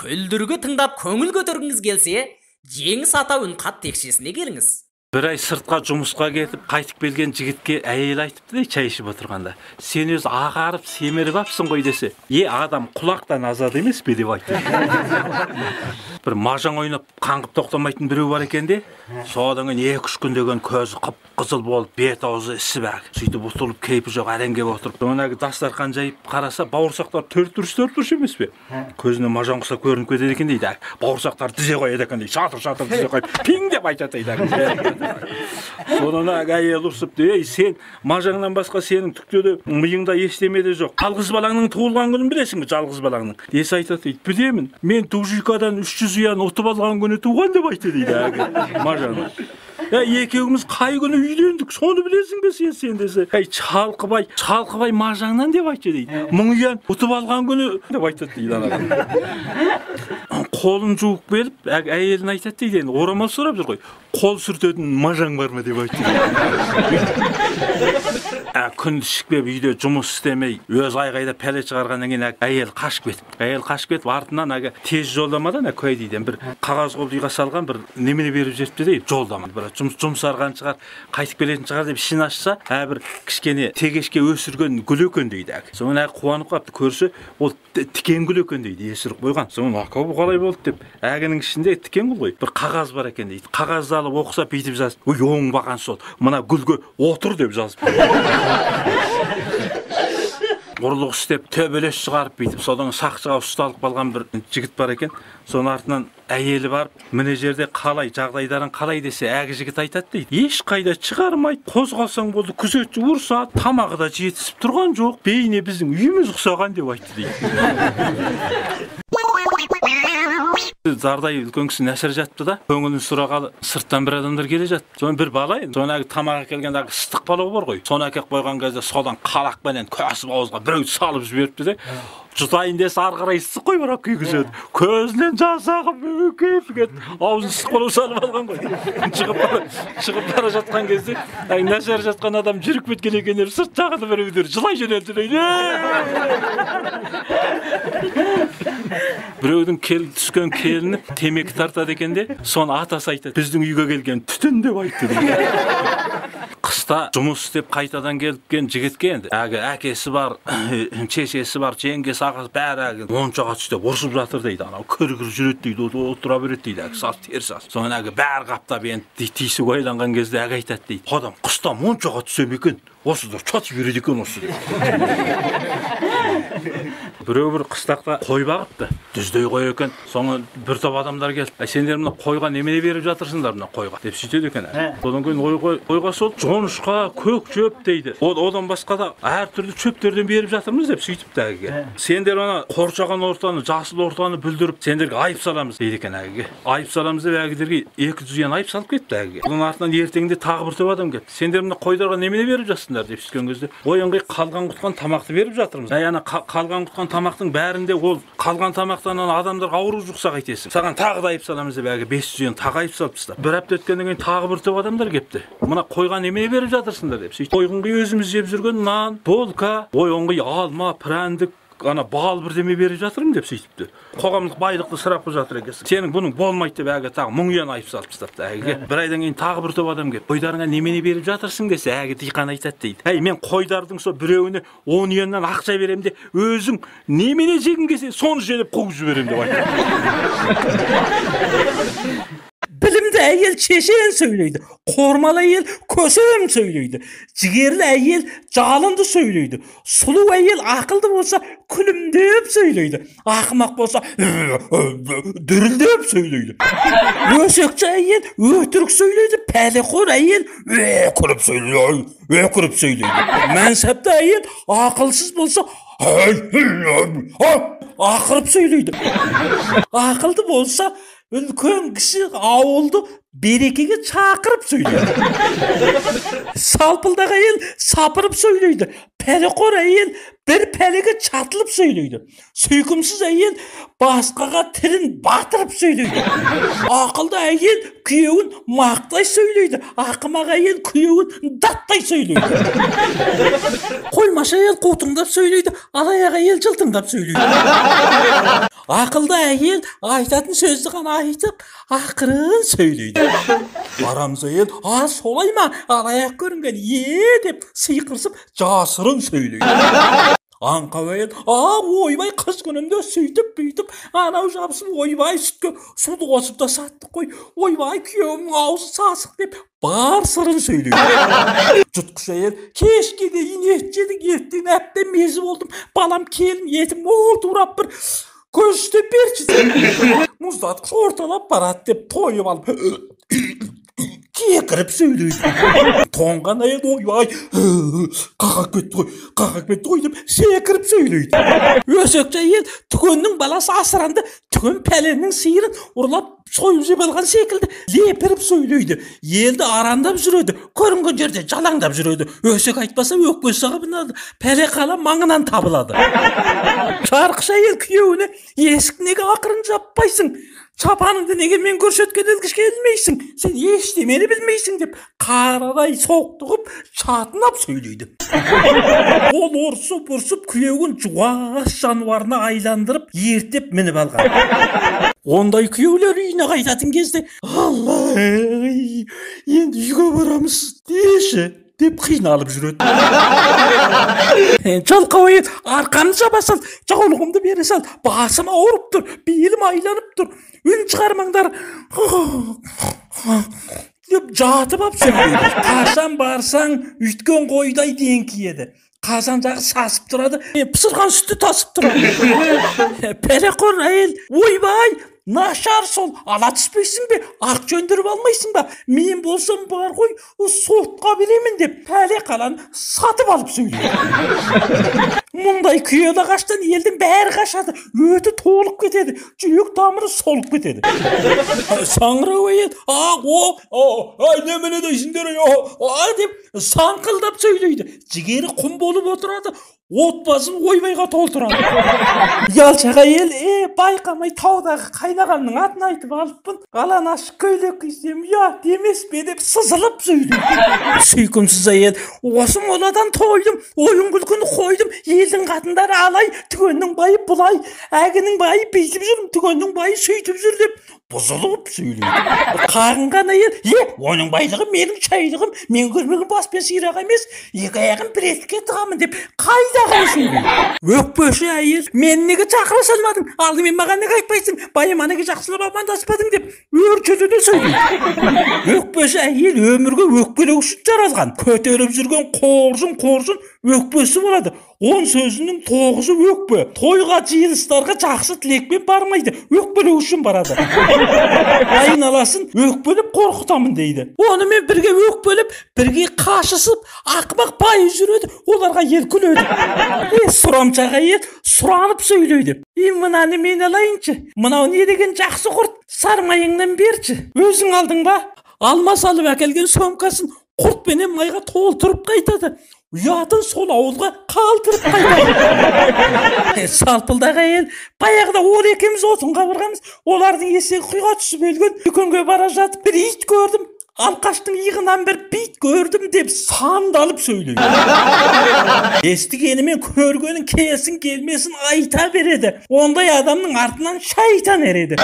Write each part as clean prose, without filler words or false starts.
Көлдүргү тыңдап көңүл көтөргүңүз келсе, Жеңіс ата үн кат текшесине келиңиз. Bir ay sırtqa жұмысқа кетіп, қайтып келген жігітке әйел айтыпты да, чай ішіп отырғанда. Сен өз ағарып, семіріп апсың ғой десе, адам құлақтан азат емес пе деп айтты. Бір мажан ойнап, қаңғып тоқтамайтын біреу бар екен де, содан кейін 2-3 күн деген көзі қып-қызыл болып, бет аузы ісіп әк. Сөйтіп ұтылып, кейпі жоқ әреңге отырып. Соңын дастархан жайып қараса, бауырсақтар төрт-түріш емес пе? Көзіне мажан құса көрініп кетеді екен дейді. Бауырсақтар тізе қояды екен дейді. Шатыр тізе қойып, пиң деп айтады дейді. Содан әйел ұрсып, сен мажаңнан басқа сенің түкте миыңда ештеме жоқ. Жалғыз балаңның туылған күнін білесің бе, жалғыз балаңның? Есі айтады дейді, білемін, мен Тужикадан 300 ұян ұтып алған күні туған деп айтты дейді мажаңнан. Екеуіміз қай күні үйлендік, соны білесің бе сен десе. Шалқыбай мажаңнан деп айтты дейді. 1000 ұян ұтып алған күні деп айтады дейді. Қолын жуып беріп, әйелін айтады дейді, орамал сұрап жүр ғой. Қол сүртетін мажаң бар ма деп айтты. Күнді шықпеп үйде жұмыс істемей, өз айғайда пәле шығарғаннан кейін әйел қашып кетіп, артынан тез жолдамадан көйдейден бір қағаз қолды үйға салған бір немені беріп жетті дейді, жолдама. Жұмыс арған шығар, қайтып келетін шығар деп ішін ашса, бір кішкене тегешке өсірген гүл екен дейді. Соңын қуанып қапты, көрсе, ол тікен гүл екен дейді, есіріп қойған. Соңын бұл қалай болды деп, әгінің ішінде тікен гүл ғой, бір қағаз бар екен дейді. Қағазды алып оқыса, бүйтіп жазып, оңбаған сол, мына гүлге отыр деп жазып. Ұрлық істеп, төбелес шығарып бүйтіп, содан сақшыға ұсталып қалған бір жігіт бар екен. Соның артынан әйелі барып, міне жерде қалай, жағдайларын қалай десе, әгі жігіт айтады дейді. Еш қайда шығармайды, қозғалсаң болды, күзетші ұрсады, тамағы да жетісіп тұрған жоқ, бейне біздің үйіміз ұқсаған деп айтты дейді. Зардай үлкен кісі нәсір жатты да, көңілін сұрағалы сырттан бір адамдар келе жатты. Соны бір бала, соны тамаққа келгенде ыстық балау бар ғой. Соны әкеп қойған кезде содан қалақпенен көсіп ауызға біреу салып жіберіпті де, жұтайын десе ары қарай ыстық қой бірақ күйгізеді. Көзінен жас ағып кеп, аузын ыстық балау салып алған ғой. Шығып бара жатқан кезде, нәсір жатқан адам жүріп кеткен екендер, сырт жағында біреулер жылай жөнелді дейді. Біреудің түскен келіні темекі тартады екен де, соны атасы айтады, біздің үйге келген түтін деп айтты дейді. Қыста жұмыс істеп қайтадан келген жігітке енді әкесі бар, шешесі бар, жеңгесі, ағасы бәрі моншаға түстеп ұрсып жатыр дейді. Анау кір-кір жүреді дейді, отыра береді дейді, сас теріс сас. Соны бәрі қаптап енді түйсік ойланған кезде айтады дейді. Адам қыста моншаға түсем екен, осы да шатып береді екен осы деп. Біреу бір қыстақта қой бағыпты, дүздей қой екен. Соңы бір топ адамдар келді. Сендер мына қойға немене беріп жатырсыңдар мына қойға деп сөйтеді екен. Содан кейін қойға сол жоңышқа, көк шөп дейді. Одан басқа да әртүрлі шөптерден беріп жатырмыз деп сөйтіпті әгеге. Сендер ана қоршаған ортаны, жасыл ортаны бүлдіріп, сендерге айып саламыз дейді екен әгеге. Айып саламыз деп әгедерге 200 ұян айып салып кетті әгеге. Оның артынан ертеңінде тағы бір топ адам келді. Сендер мына қойдарға немене беріп жатсыңдар деп сөйткен кезде, ой қалған құтқан тамақты беріп жатырмыз. Ана қалған құтқан тамақтың бәрінде ол қалған тамақтан адамдар ауру жұқса қайтесің. Саған тағы да айып саламыз деп әгі 500 ұян тағы айып салып тастап. Бір апта өткеннен кейін тағы бір топ адамдар келіпті. Мына қойға немене беріп жатырсыңдар деп. Сөйтіп қойғынғы өзіміз жеп жүрген нан, болка, ойғынғы алма, прәндік, ана бал бірдеме беріп жатырмын деп сөйтіпті. Қоғамдық байлықты сұрап жатыр екенсің. Сенің бұның болмайды деп әгі тағы 1000 ұян айып салып тастапты әгіге. Бір айдан кейін тағы бір топ адам келіп, қойдарыңа немене беріп жатырсың десе, әгі диқан айтады дейді. Мен қойдардың сол біреуіне 10 ұяннан ақша берем де, өзің немене жегің келсе, соны жеп қуып жіберем деп айтады. Bilimde әйел çeşen söyleydi. Kormalı әйел kösem söyleydi. Cigerli әйел жалынды söyleydi. Sulu әйел akıldı olsa külümdep söyleydi. Akmak olsa dürüldep söyleydi. Ösekçi әйел ötürük söyleydi. Pelikor әйел ökürüp söyleydi. Ökürüp söyleydi. Mensepte әйел akılsız olsa akırıp söyleydi. Akıldı olsa үлкен кіші ауылды берекеге шақырып сөйлейді. Салпылдақ әйел сапырып сөйлейді. Пәлеқор әйел bir pelege çatılıp söyleydi. Süykümsüz ayel başkaga tilin batırıp söyleydi. Akılda ayel kuyevin maktay söyleydi. Akımak ayel kuyevin dattay söyleydi. Koymaş ayel kutundap söyleydi. Alayak ayel cıltındap söyleydi. Akılda ayel aytatın sözlü gana aytıp akırın söyleydi. Aramız ayel solayma alayak görüngen dep sıykırsıp jasırın söyleydi. Ankavayel oybay kız günümde süйтіп büyütüp anau japsıp oybay sütkö sudu kosup da sattık koy oybay kuyovun ağzı sasık dep bar sırın söylüyor. Jutkuş ayel keşke de inetçedik ettiğin hepte mezim oldum balam kelin yetim durap bir köşte bir çizim muzdatkuş ortalap barat dep toyup alıp kekirip söylüyordu. Tongan ayet oy kakak kötü koy dep sekirip söylüyordu. Ösökçe ayet tükönün balası asırandı tükön pelerinin sıyırın urlap soyup jebelgan sekildi lepirip söylüyordu. Yelde arandap жүрөдü. Көрüngen jerde жалаңдап жүрөdü. Ösök aytpasa ökbös sağa binadı. Pele kala mаңынан табылады. Çarkış ayel kuyövüne esik nege akırın jappaysың? Çapanыңды неге мен көрсөткөн элгишке келмейсиң? Сен эчтемени билмейсиң деп карадай соктугуп чатынап сөйлөйдү. Ол урсуп күйөөгүн жуаш жаныбарына айландырып эртеп минип алган. Ондай күйөөлөр үйүнө кайтатын кезде Аллай, энди үйгө барамыз деши деп кыйналып жүрөт. Жалкабай арканы жаба сал, жаулугумду бере сал, басым ооруп белим айланып тур. Үн чыгармаңдар деп жатып ап сөйлөйдү. Кашан барсаң үйткөн койдай деңки еді. Казан жағы сасып тұрады, пысырған сүтті тасып тұрады. Перекор әйел, ойбай, нашар сол, ала түспейсің бе, ақ жөндіріп алмайсың ба? Мен болсам бар ғой, сотқа беремін деп, пәле қаланы сатып алып сөйлейді. Мұндай күйеді қаштан елдің бәрі қашады, өті толып кетеді, жүрек тамыры солып кетеді. Саңырау әйел, немені дейсіңдер, деп саңқылдап сөйлейді. Жігері құм болып отырады, отбасын ойбайға толтырады. Ялчақ әйел, байқамай таудағы қайнағамның атын айтып алыппын, алан ашық көйлек кисем, ұят емес пе деп сызылып сөйлейді. Сүйкімсіз әйел, осы моладан тойдым, ойын күлкіні қойдым, елдің қатындары алай, түгеннің байы бұлай, әгінің байы бейтіп жүрім, түгеннің байы сөйтіп жүр деп бұзылып сөйлейді. Қағынған әйел, оның байлығы менің шайлығым, мен көрмеген баспен сирақ емес, екі аяғын бір етке тығамын деп қайдағы сөйлейді. Өкпөші әйел, мен неге шақыра салмадың, алдымен маған неге айтпайсың, байыма неге жақсылап амандаспадың деп өрчөтіде сөйлейді. Өкпөші әйел өмірге өкпелеу үшін жаралған, көтеріп жүрген қоржын өкпесі болады. 10 сөзінің 9-ы өкпе. Тойға жиылыстарға жақсы тілекпен бармайды, өкпелеу үшін барады. Айналасын өкпелеп қорқытамын дейді. Онымен бірге өкпелеп, бірге қашысып, ақымақ байы жүреді, оларға ел күледі. Сұрамчақ әйел сұранып сөйлейді. Мынаны мен алайыншы, мынау не деген жақсы құрт, сармайыңнан берші. Өзің алдың ба? Алма салып әкелген сөмкасын құртпенен майға толтырып қайтады. Ұятын сол ауылға қалтырып қайтады. Салпылдағы әйел, баяғыда ол екеміз отынға барғанбыз, олардың есегі құйға түсіп өлген, дүкенге бара жатып бір ит көрдім, алқаштың иығынан бір бит көрдім деп сандалып сөйлейді. Естігенімен көргенін келсін келмесін айта береді. Ондай адамның артынан шайтан ереді.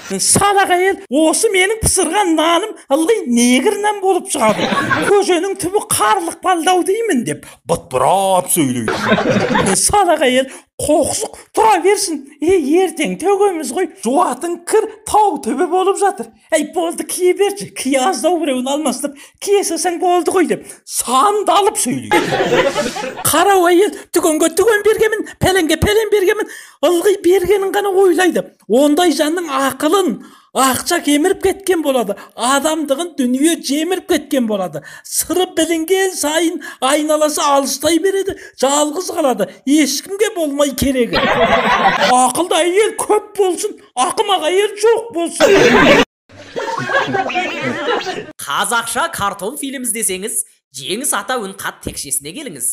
Салақ әйел, осы менің пысырған наным ылғи негірнен болып шығады. Көженің түбі қарлық балдау деймін деп бұтбұрап сөйлейді. Салақ әйел, қоқсық тұра берсін. Ертең төгеміз ғой, жуатын кір тау төбе болып жатыр. Болды кие берші, кие аздау біреуін алмастып, киесесің болды ғой деп сандалып сөйлейді. Қарау әйел, түгенге түген бергемін, пәленге пәлен бергемін, ылғи бергенін ғана ойлайды. Ондай жанның ақылын ақша кеміріп кеткен болады, адамдығын дүние жеміріп кеткен болады. Сыры білінген сайын айналасы алыстай береді, жалғыз қалады, ешкімге болмай керегі. Ақылды әйел көп болсын, ақымақ әйел жоқ болсын. Қазақша картон фильм іздесеңіз, Жеңіс ата үн қат текшесіне келіңіз.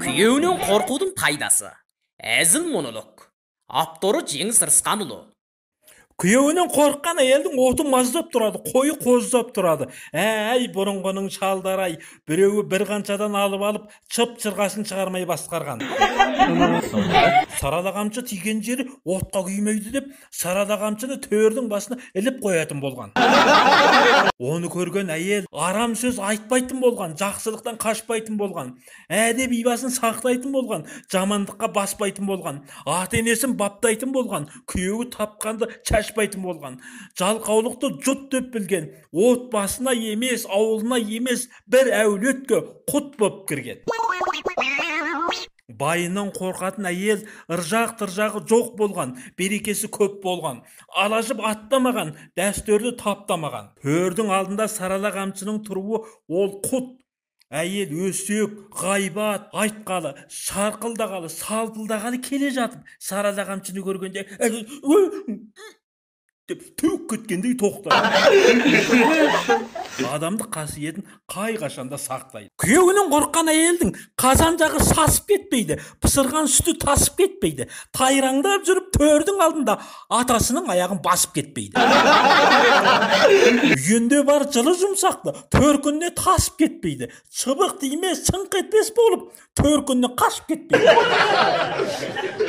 Күйеуінен қорқудың пайдасы. Әзіл монолог. Авторы Жеңіс Рысқанұлы. Күйеуінен қорыққан әйелдің оты маздап тұрады, қойы қоздап тұрады. Әй, бұрынғының шалдар-ай, біреуі бір қаншадан алып, чып-чырғасын шығармай басқарған. Сарала қамшы тиген жері отқа күймейді деп, сарала қамшыны төрдің басына іліп қоятын болған. Оны көрген әйел арам сөз айтпайтын болған, жақсылықтан қашпайтын болған, әдеп ибасын сақтайтын болған, жамандыққа баспайтын болған, ата-енесін баптайтын болған, күйеуі тапқанды шашпайтын болған, жалқаулықты жұт деп білген, отбасына емес, ауылына емес, бір әулетке құт боп кірген. Байынан қорқатын әйел ыржақ-тыржағы жоқ болған, берекесі көп болған, алажып аттамаған, дәстүрді таптамаған. Төрдің алдында сарала қамшының тұруы ол құт. Әйел өсек, ғайбат, айтқалы, шарқылдағалы, салпылдағалы келе жатып, сарала қамшыны көргенде деп төк кеткендей тоқтады. Адамды қасиетін қай қашанда сақтайды. Күйеуінен қорыққан әйелдің қазан жағы сасып кетпейді, пысырған сүті тасып кетпейді, тайраңдап жүріп төрдің алдында атасының аяғын басып кетпейді. Үйінде бар жылы жұмсақты төркініне тасып кетпейді, шыбық тимес, шыңқ етпес болып төркініне қашып кетпейді.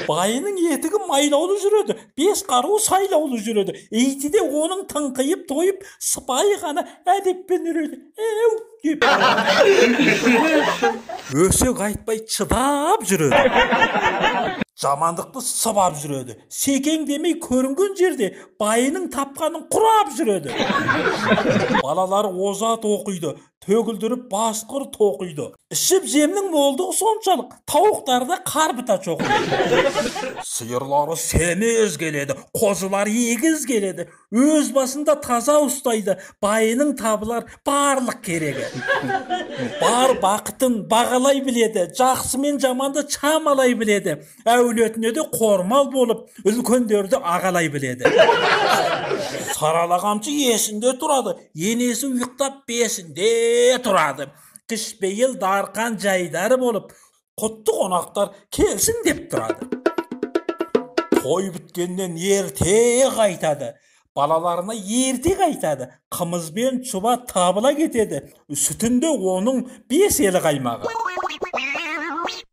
Байының етігі майлаулы жүреді, 5 қару сайлаулы жүреді. Эйті де оның тыңқиып тойып, сыпайы ғана әдеппен үреді. Деп. Өсек айтпай чыдап жүреді. Жамандықты сыбап жүреді. Секең демей көрінген жерде байының тапқанын құрап жүреді. Балалары озат оқиды, төгілдіріп басқыр тоқиды. Ішіп жемнің молдығы соншалық, тауықтарды қарбыта çoқиды. Сиырлары семез келеді, қозылар егіз келеді. Өз басында таза ұстайды, байының табылар барлық керегі. Бар бақытын бағалай біледі, жақсы мен жаманды чамалай біледі. Әулетіне де қормал болып, үлкендерді ағалай біледі. Сарала қамшы есінде тұрады, енесі ұйықтап бесінде тұрады. Қышпейіл дарқан жайдары болып, құтты қонақтар келсін деп тұрады. Той біткеннен ерте қайтады, балаларына ерте қайтады, қымызбен чуба табыла кетеді, сүтінде оның 5 елі қаймағы.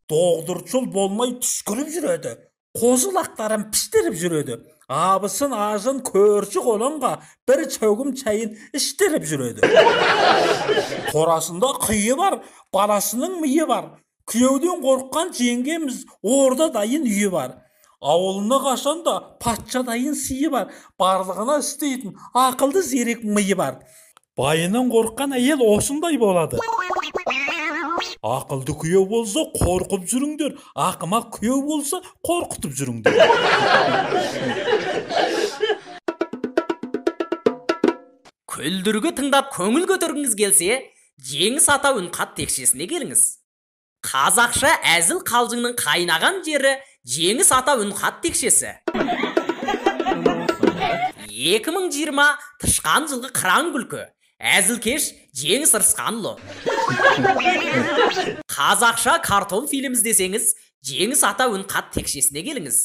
Доғдырчыл болмай түшкіріп жүреді, қозылақтарын піштіріп жүреді. Абысын ажын көрші қолынға бір чөгім чайын іштіріп жүреді. Қорасында қиы бар, баласының миы бар. Күйеуден қорыққан жеңгеміз орда дайын үйі бар. Ауылына қашанда патша дайын сыйы бар. Барлығына істейтін ақылды зерек миы бар. Байынан қорыққан әйел осындай болады. Ақылды күйеу болса қорқып жүріңдер, ақымақ күйеу болса қорқытып жүріңдер. Күлдіргі тыңдап көңіл көтергіңіз келсе, Жеңіс ата үнқат текшесіне келіңіз. Қазақша әзіл қалжыңның қайнаған жері Жеңіс ата үнқат текшесі. 2020 тышқан жылғы қыран күлкі. Әзілкеш Жеңіс Рысқанұлы. Қазақша картон фильм іздесеңіз, Жеңіс ата үнқат текшесіне келіңіз.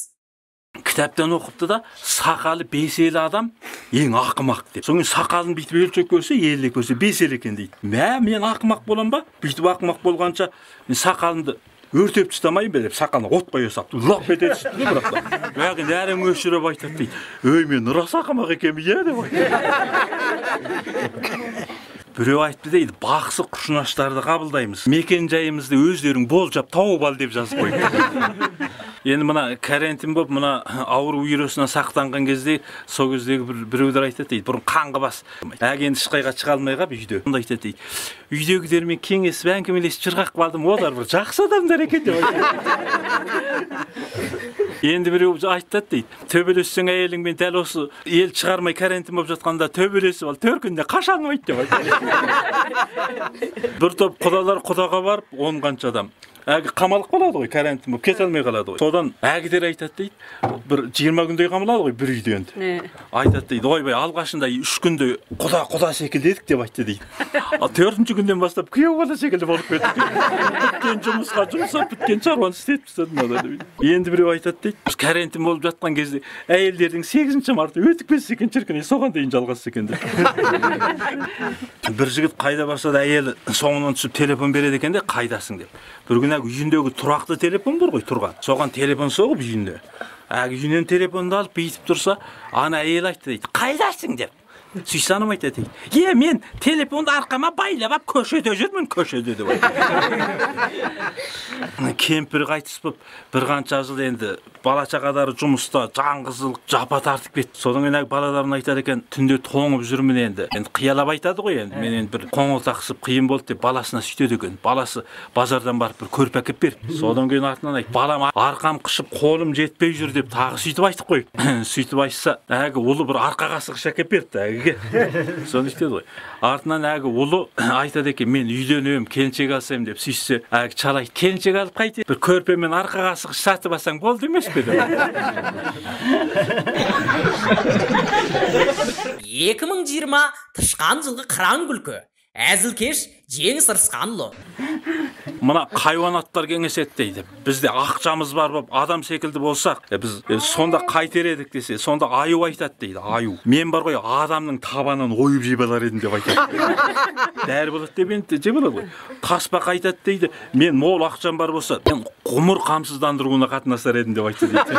Кітаптан оқыпты да, сақалы 5 елі адам ең ақымақ деп. Соң сақалын бүйтіп өлчек көрсе, елі көрсе 5 ел екен дейді. Мен ақымақ болам ба? Бүйтіп ақымақ болғанша сақалымды өртеп тастамайын ба деп сақалына от қоя салып, лап ете түсті де бірақ. Яғни әрім өшіріп айтады дейді. Өй, мен рас ақымақ екенмін деп айтады. Біреу айтты дейді, бақсы құшынаштарды қабылдаймыз. Мекен жайымызды өздерің болжап тауып ал деп жазып қойды. Енді мына карантин болып, мына ауру вирусына сақтанған кезде, сол кездегі біреулер айтады дейді, бұрын қаңғы бас. Әгенді шықайға шыға алмай қап үйде. Онда айтады дейді, үйдегілермен кеңесіп әңгімелесіп жырғақ қалдым, олар бір жақсы адамдар екен деп айтады. Енді біреу айтады дейді, төбелессең әйеліңмен дәл осы ел шығармай карантин болып жатқанда төбелесіп ал, төркінде қашалмайды деп айтады. Бір топ құдалар құдаға барып, 10 қанша адам. Әгі қамалып қалады ғой, карантин болып кете алмай қалады ғой. Содан әгідер айтады дейді, бір 20 күндей қамалады ғой бір үйде енді. Айтады дейді, ойбай алғашында 3 күнде құда секілді едік деп айтты дейді. 4-cü güнден бастап күйеу бала секілді болып кеттік. Біткен жұмысқа жұмсап, біткен шаруаны істетіп тастадым адам. Енді біреу айтады дейді, біз карантин болып жатқан кезде әйелдердің 8 марты өтіп кетсе екен шіркін, соған дейін жалғасса екен деп. Бір жігіт қайда барса да әйелі соңынан түсіп телефон береді екен де, қайдасың деп. Бір күні үйіндегі тұрақты телефон бар ғой, тұрған. Соған телефон соғып үйінде. Үйінен телефонды алып бейтіп тұрса, ана әйел айтты дейді, қайдасың деп. Сүйсаным айтады дейді, мен телефонды арқама байлап ап көшеде жүрмін, көшеде деп кемпір қайтыс болып, бір қанша жыл енді бала шағалары жұмыста жаңғызылық жапа тартып кетті. Содан кейін балаларын айтады екен, түнде тоңып жүрмін енді. Енді қиялап айтады ғой енді. Мен енді бір қоңыл тақсып қиын болды деп баласына сөйтеді екен. Баласы базардан барып бір көрпе әкеп берді. Содан кейін артынан айтты, балам арқам қышып қолым жетпей жүр деп тағы сөйтіп айтып қой. Сөйтіп айтса, ұлы бір арқа қасығыш әкеп берді. Соны істеді ғой. Артынан ұлы айтады екен, мен үйленемін, келіншек алсам деп сөйтсе, шалайды, келіншек алып қайтеді. Bir körpeмен arka qasıq satып алсаң болды емес пе? 2020 тышқан жылғы қыран күлкі. Әзілкеш жеңіс ырысқанұлы. Мына хайуанаттар кеңеседі дейді. Бізде ақшамыз бар болып, адам секілді болсақ, біз сонда қайтер едік десе, сонда аю айтады дейді, аю. Мен бар ғой, адамның табанын ойып жеп алар едім деп айтады. Дәрі болады деп енді жеп алады ғой. Таспақ айтады дейді, мен мол ақшам бар болса, мен ғұмыр қамсыздандыруына қатынасар едім деп айтады дейді.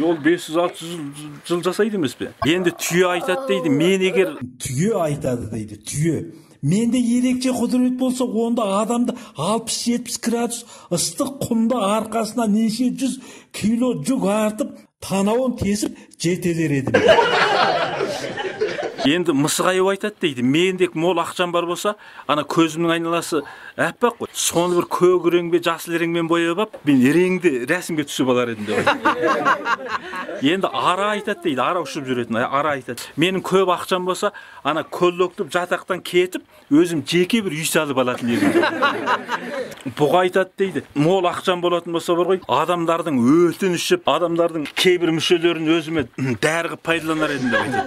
Ол 500-600 жыл жасайды емес пе? Енді түйе айтады дейді, мен егер түйе айтады дейді, түйе. Менде ерекше құдірет болса, онда адамды 60-70 градус ыстық құмда арқасына неше 100 кило жүк артып, танауын тесіп жетелер едім. Енді мысық аю айтады дейді, мендек мол ақшам бар болса, ана көзімнің айналасы әппақ қой. Соны бір көк реңбе, жасыл реңмен бояп ап, мен реңді рәсімге түсіп алар едім деп айтады. Енді ара айтады дейді, ара ұшып жүретін, ара айтады. Менің көп ақшам болса, ана көллөктіп жатақтан кетіп, өзім жеке бір үй салып алатын едім. Бұға айтады дейді, мол ақшам болатын болса бар ғой, адамдардың өтін ішіп, адамдардың кейбір мүшелерін өзіме дәрі қылып пайдаланар едім деп айтады.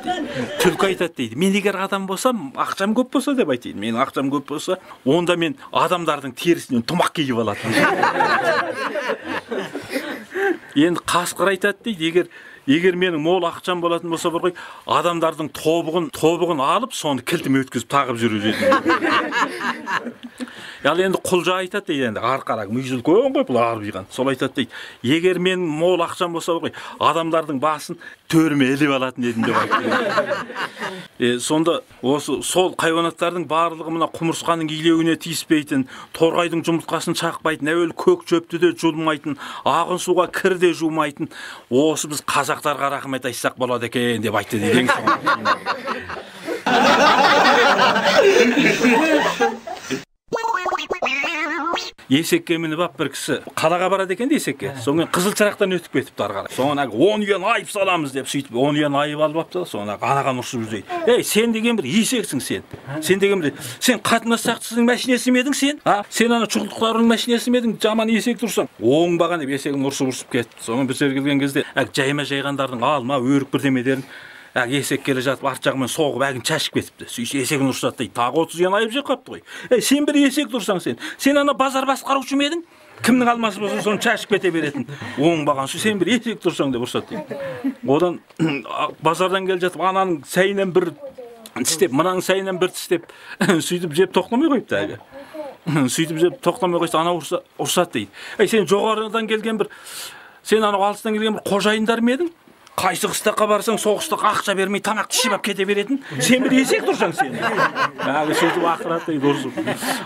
Түлкі айтады дейді, мен егер адам болсам, ақшам көп болса деп айтады. Менің ақшам көп болса, онда мен адамдардың терісінен тұмақ киіп алатын. Енді қасқыр айтады дейді, егер менің мол ақшам болатын болса бар ғой, адамдардың тобығын алып, соны кілтіме өткізіп тағып жүрер едім. Ял енді құлжа айтады дейді, енді арқарақ мүйізіл көң ғой, бұл арбиған. Сол айтады дейді, егер мен мол ақшам болса ғой, адамдардың басын төріме іліп алатын едім деп айтты. Сонда сол хайуанаттардың барлығы мына құмырсқаның илеуіне тиіспейтін, торғайдың жұмыртқасын шақпайтын, әуелі көк шөпті де жұлмайтын, ағын суға кір де жумайтын, осы біз қазақтарға рахмет айтсақ болады екен деп айтты дейді. Есекке мініп ап бір кісі қалаға барады екен де есекке. Соңын қызыл шырақтан өтіп кетіпті ары қарай. Соңын 10 үйен айып саламыз деп сөйтіп 10 үйен айып алып апты. Соңын анаған ұрсып жүрді. Ей, сен деген бір есексің сен. Сен деген бір сен қатынас сақшысының машинесі ме едің сен? Сен ана чұқылдықтардың машинесі ме едің? Жаман есек тұрсаң. Оңбаған деп есегін ұрсып кетті. Соңын бір жерге келген кезде жайма жайғандардың алма, өрік бірдемелерін есек келе жатып арт жағымен соғып әгін шашып кетіпті. Сөйтсе есегін ұрсады дейді, тағы 30 үйен айып жеп қапты ғой. Сен бір есек тұрсаң сен ана базар басқарушы ма едің? Кімнің алмасы болса соны шашып кете беретін. Оңбаған сен бір есек тұрсаң деп ұрсады дейді. Одан базардан келе жатып ананың сәйінен бір тістеп, мынаның сәйінен бір тістеп, сөйтіп жеп тоқтамай қойыпты әлі. Сөйтіп жеп тоқтамай қойса ана ұрсады дейді. Сен жоғарыдан келген бір, сен ана алыстан келген бір қожайындар ма едің? Қайсы қыстаққа барсаң, соғыстыққа ақша бермей тамақ тішіп ап кете беретін. Сен бір есек тұрсаң сен. Сөйтіп ақырат дейді ұрсып.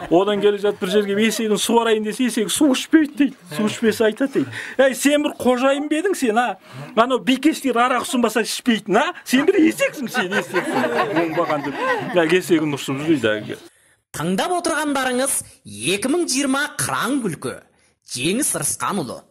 Одан келе жатып бір жерге есегін суарайын десе, есек су ішпейді дейді. Су ішпесе айтады дейді. Сен бір қожайын ба едің сен, анау бикештер арақ ұсынбаса ішпейтін, сен бір есексің сен, есексің. Оңбаған деп. Есегін ұрсып жүрді. Тыңдап отырғандарыңыз 2020 қыран күлкі. Жеңіс Ырысқанұлы.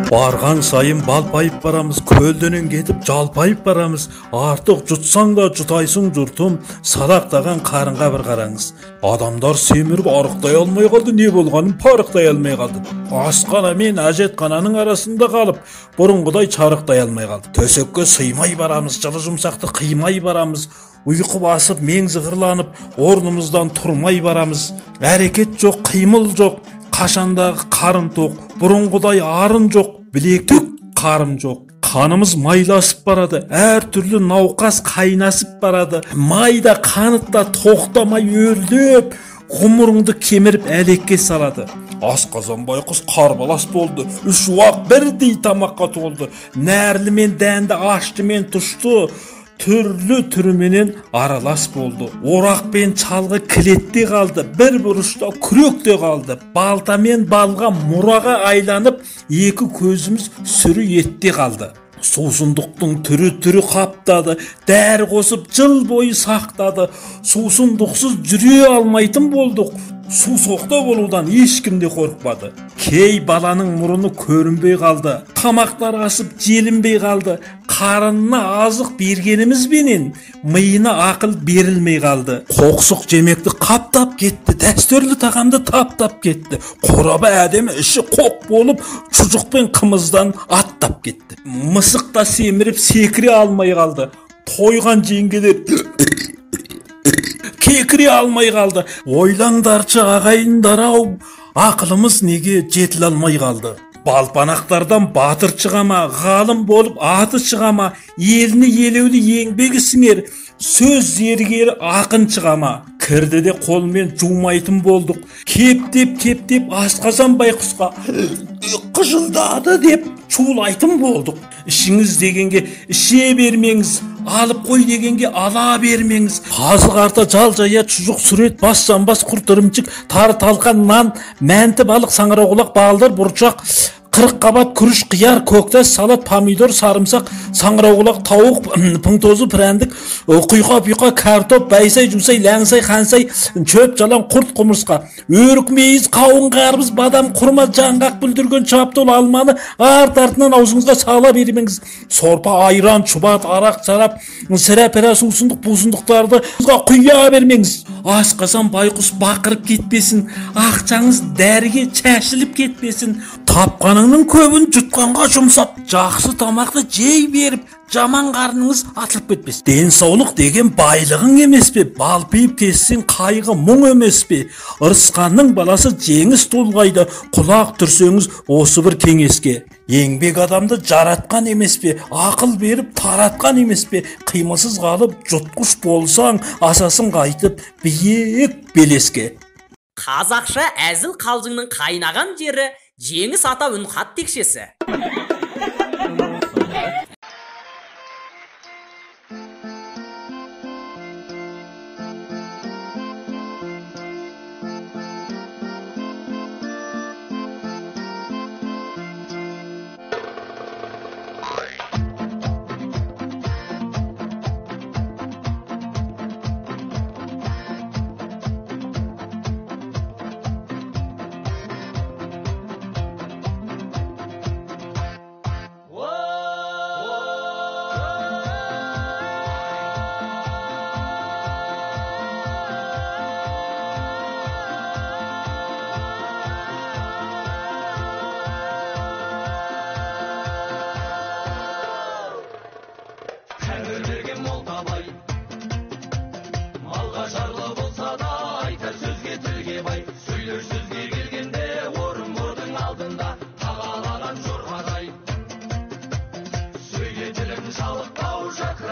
Барған сайын балпайып барамыз, көлденен кетіп жалпайып барамыз. Артық жұтсаң да жұтайсың жұртым, садақтаған қарынға бір қараңыз. Адамдар семіріп арықтай алмай қалды, не болғанын парықтай алмай қалды. Асқана мен әжетқананың арасында қалып, бұрынғыдай чарықтай алмай қалды. Төсекке сыймай барамыз, жылы жұмсақты қимай барамыз. Uyqu basып, мен зығырланып, орнымыздан тұрмай барамыз. Әрекет жоқ, қимыл жоқ, қашандағы қарын тоқ, бұрынғыдай арын жоқ, білектік қарым жоқ. Қанымыз майласып барады, әр түрлі науқас қайнасып барады. Майда қанытта тоқтамай өрлеп, ғұмырыңды кеміріп әлекке салады. Асқазан байқұс қарбалас болды, 3 уақ бірдей тамаққа толды. Нәрлі мен дәнді, ашты мен тұшты, түрлі түріменен аралас болды. Орақ пен чалғы кілетте қалды, бір бұрышта күректе қалды. Балта мен балға мұраға айланып, екі көзіміз сүрі етте қалды. Сусындықтың түрі қаптады, дәрі қосып жыл бойы сақтады. Сусындықсыз жүре алмайтын болдық. Сусоқта болудан ешкімде қорықпады. Кей баланың мұрыны көрінбей қалды, тамақтар асып желінбей қалды. Қарынына азық бергенімізбенен миына ақыл берілмей қалды. Қоқсық жемекті қаптап кетті, дәстүрлі тағамды таптап кетті. Қорабы әдемі іші қоқ болып, шұжық қымыздан аттап кетті. Мысық та семіріп секіре алмай қалды. Тойған жеңгелер кекіре алмай қалды. Ойлаңдаршы ағайындар-ау, ақылымыз неге жетіле алмай қалды? Балпанақтардан батыр шығама, ғалым болып аты шығама, еліні елеулі еңбегі сіңер, сөз зергері ақын шығама. Кірді де қолмен жумайтын болдық. Кептеп Асқазан байқұсқа қыжылдады деп шулайтын болдық. Ішіңіз дегенге іше бермеңіз, алып қой дегенге ала бермеңіз. Қазы қарта жал жая шұжық сүрет, бас жамбас құрт ірімшік, тары талқан нан, мәнті балық, саңырауқұлақ, балдыр, бұршақ, 40 қабат күріш, қияр, көктас, салат, помидор, сарымсақ, саңырауқұлақ, тауық, пыңтозы, пірәндік, құйқа, картоп, байсай, жусай, ләңсай, қансай, чөп, жалан, құрт, құмырсқа, өрік, мейіз, қауын, қарбыз, бадам, құрма, жаңғақ бүлдірген чаптол алманы артынан аузыңызға сала бермеңіз. Сорпа, айран, шұбат, арақ, шарап, сірә-пірә, сусындық, бусындықтарды құя бермеңіз. Асқазан байқұс бақырып кетпесін, ақшаңыз дәріге чәшіліп кетпесін. Тапқаныңның көбін жұтқанға жұмсап, жақсы тамақты жей беріп, жаман қарныңыз атылып кетпес. Денсаулық деген байлығың емес пе? Балпиып кессең қайғы мұң емес пе? Ырысқанның баласы жеңіс толғайды, құлақ түрсеңіз осы бір кеңеске. Еңбек адамды жаратқан емес пе? Ақыл беріп таратқан емес пе? Қимылсыз қалып жұтқыш болсаң, асасын қайтып биік белеске. Қазақша әзіл қалжыңның қайнаған жері Жеңіс ата үн хат текшесі.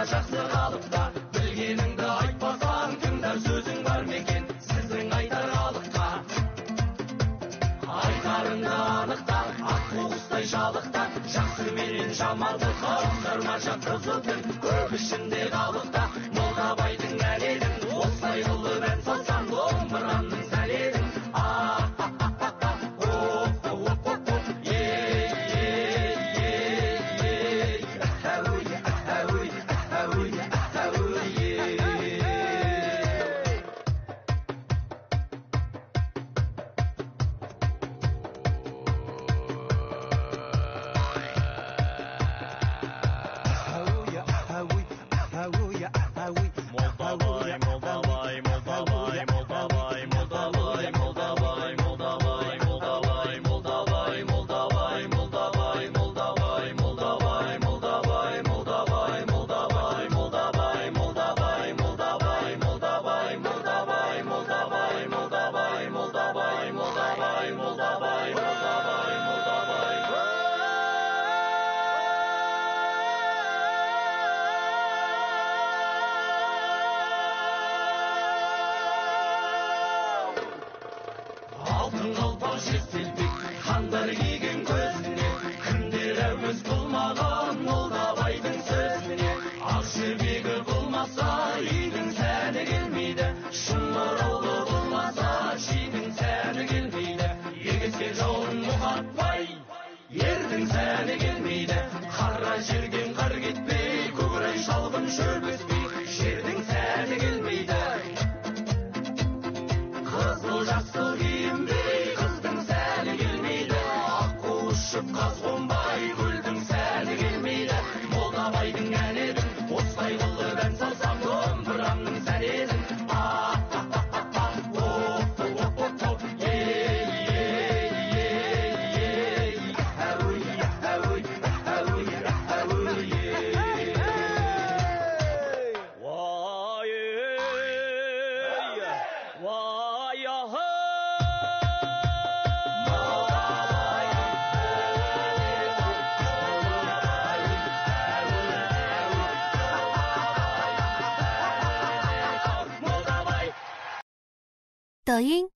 Жақсы қалыпта білгеніңді айтпасаң кімдер сөзің бар мекен сіздің айтар халыққа айтарыңды анықта ақ қуғыстай жалықта жақсы менен жаманды қарастырма жатқызып көп ішінде халықта молдабайдың әлегін осылай қылып ән салсам домбырамның сәлегін Молдавай, жез телпек хандар киген көзіне кімдер әуес болмаған молдабайдың сөзіне ақ жібегі болмаса үйдің сәні келмейді шымыраулы болмаса шидің сәні келмейді егеске жауын мұқатпай ердің сәні келмейді қара жерден қар кетпей көкірай шалғын шөп өспей жердің сәні келмейді қызыл жасыл киінбей қыздың сәні келмейді аққу ұшып қаз қонбай көлдің сәні келмейді молдабайдың әнедің осылай қылып ән салсам домбырамның сәнедің抖音